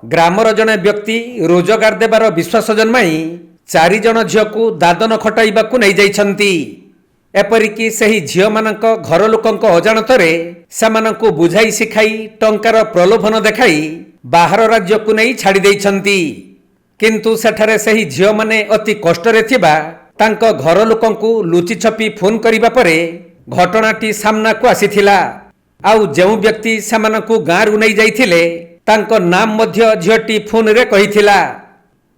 Grammar जड़े व्यक्ति रोजगार देवार विश्वास जन्माई 4 जण झील को दादन खटाइबाकू नहीं जाइछंती। एपरिकी सही झील मानक घर लोकंक अजाणतरे सेमानंकु बुझाई शिखाई टंकार प्रलोभन देखाई बाहर राज्य को नहीं छाड़ी देइछंती। किंतु सेठारे सही झील माने अति कष्टरे थिबा तांक घर लोकंकु लुचि छपी फोन करिबा परे घटनाटी सामना को आसीथिला। आउ जेउ व्यक्ति सेमानंकु गाँरु नहीं जाइथिले तांको नाम मध्य झीलटी फोन रे कहिथिला।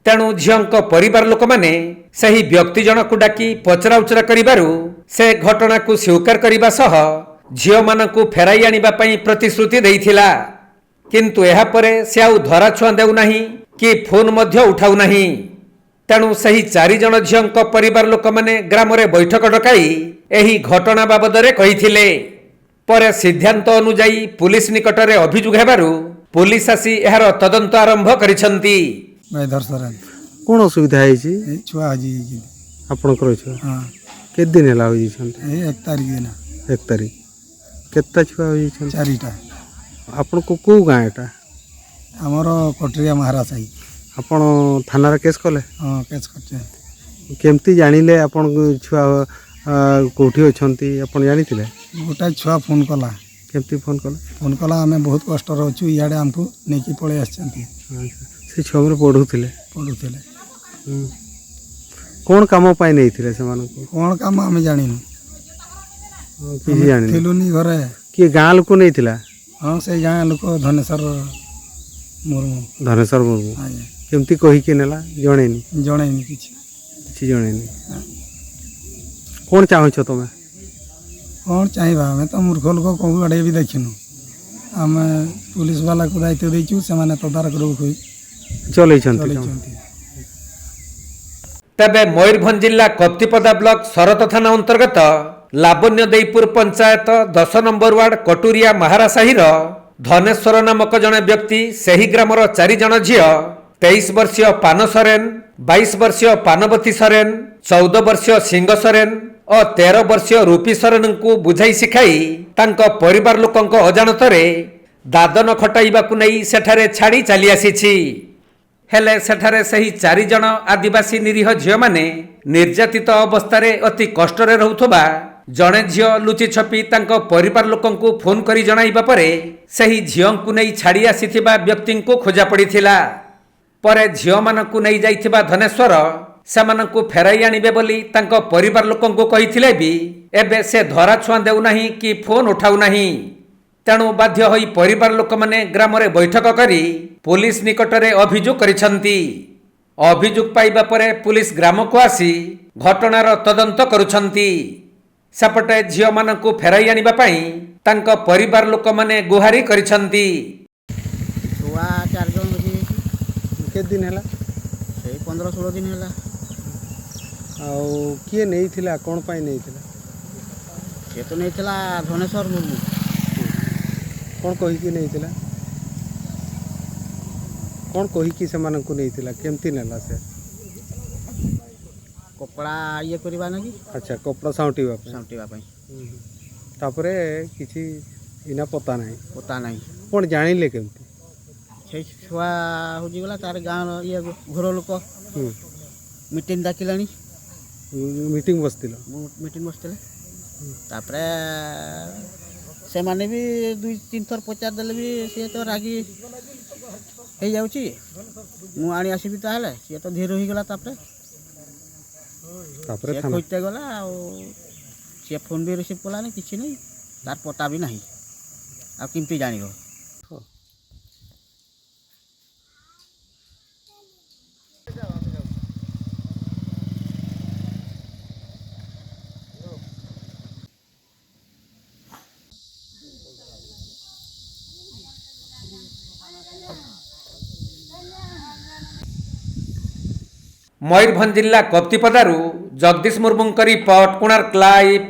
तेणु झीलंक परिवार लोक माने सही व्यक्ति जनकु डाकी पचराउचरा करिबारु से घटना को स्वीकार करिबा सह झील मानकु फेराई आनिबा पई प्रतिश्रुति देइथिला। किंतु एहा परे से आउ धरा छुआ देउ नाही कि फोन मध्य उठाउ नाही। तेणु सही 4 जण झीलंक परिवार लोक माने ग्राम रे बैठक डकाई एही घटना बाबदरे कहिथिले। परे सिद्धांत अनुଯାयी पुलिस निकटरे अभियोग हेबारु पुलिस आसी एहार तदंत आरंभ करिसंती। कौन असुविधा है छुआ आज आपणकर छुआ हाँ के दिन है होई छन 1 तारीख दिन 1 तारीख केता छुआ होई छन 4टा आपन को को गाँ एटा हमर कटरिया महाराज आई आपन थाना रे केस कले हाँ केस करते केमती जानिले आपन छुआ कोठी अछंती आपन जानिथिले गोटा छुआ फोन कला केमती फोन कला आमे बहुत कष्ट रे अछु इयाडे हमको नेकी पळे आछंती से छुआ हमरे पढुथिले कौन काम पाई नहीं थिले से मानको कौन काम आमे जानिनु किसी जानि थिलुनी घरे कि गाँ लोक नहीं थिला हाँ से गाँ लोक धनेश्वर मुर्मू केमती कही के नेला जणेनी जणेनी किछि जणेनी कौन चाहो छ तमे कौन चाहिए आमे तो मूर्ख लोक कहू आड़े भी देखिनु आमे पुलिस वाला को दायित्व देइछु से माने तदारक रोक चलै तेबे मयूरभंज जिला कप्तिपदा ब्लॉक सरत थाना अंतर्गत लावण्य देईपुर पंचायत 10 नंबर वार्ड कटुरिया महारा साहिर धनेश्वर नामक जड़े व्यक्ति सही ग्रामर 4 जण झील 23 वर्षीय पान सोरेन 22 वर्षीय पानवती सोरेन 14 वर्षीय सिंह सोरेन और 13 वर्षीय रूपी सोरेन को बुझाई शिखाई तांको परिवार लोकंक अजाणतरे दादन खटाइबाकू नहीं सेठारे छाड़ी चली आसीछि। हेले सेठारे सही 4 जण आदिवासी निरीह झील माने निर्यातित अवस्थारे अति कष्टरे रहुथबा जणे झील लुचि छपी तांको परिवार लोकंकु फोन करी जणाइबा परे सही झीलंकु नहीं छाड़ी आसीथिबा व्यक्तिंकु खोजा पड़िथिला। परे झील मानकु नहीं जाइथिबा धनेश्वर सेमानंकु फेराई आनिबे बोली तांको परिवार लोकंकु कहिथिले भी एबे से धरा छुआ देउ नाही कि फोन उठाउ नाही। तेणु बाध्य होई परिवार लोक माने ग्राम रे बैठक करी पुलिस निकटरे अभियोग करिसंती। अभियोग पाइबा परे पुलिस ग्राम को आसी घटनार तदंत करुछंती। सेपटे झील मानकु फेराई आनिबा पई तांको परिवार लोक माने गुहारी करिसंती। छुआ 4 जण के दिन हैला से 15-16 दिन हैला आउ किए नहीं थिला कोन पाई नहीं थिला से तो नहीं थिला धनेश्वर मुर्मू कौन कही कि नहीं थिला कौन कही कि से मानन को नहीं थिला केमती नेला से कपड़ा ये करबा नगी अच्छा कपड़ा साउटीबा पई तापरे किछि इना पता नहीं कौन जानिले केमती से छुआ हो जिगला तार गाँव ये घर लोक मीटिंग डाकिलानी मीटिंग बसतिले तापरे से माने भी 2-3 थर पचार देले भी से तो रागी हे जाउची मु आनी आसीबी ताहले से तो धीर होई गला तापरे से खोजते गला से फोन भी रिसीव कला नहीं किछि नहीं तार पता भी नहीं आ किमती जानिबो। मयूरभंज जिला कप्तिपदारु जगदीश मुर्मू रिपोर्ट कोणार्क लाइव।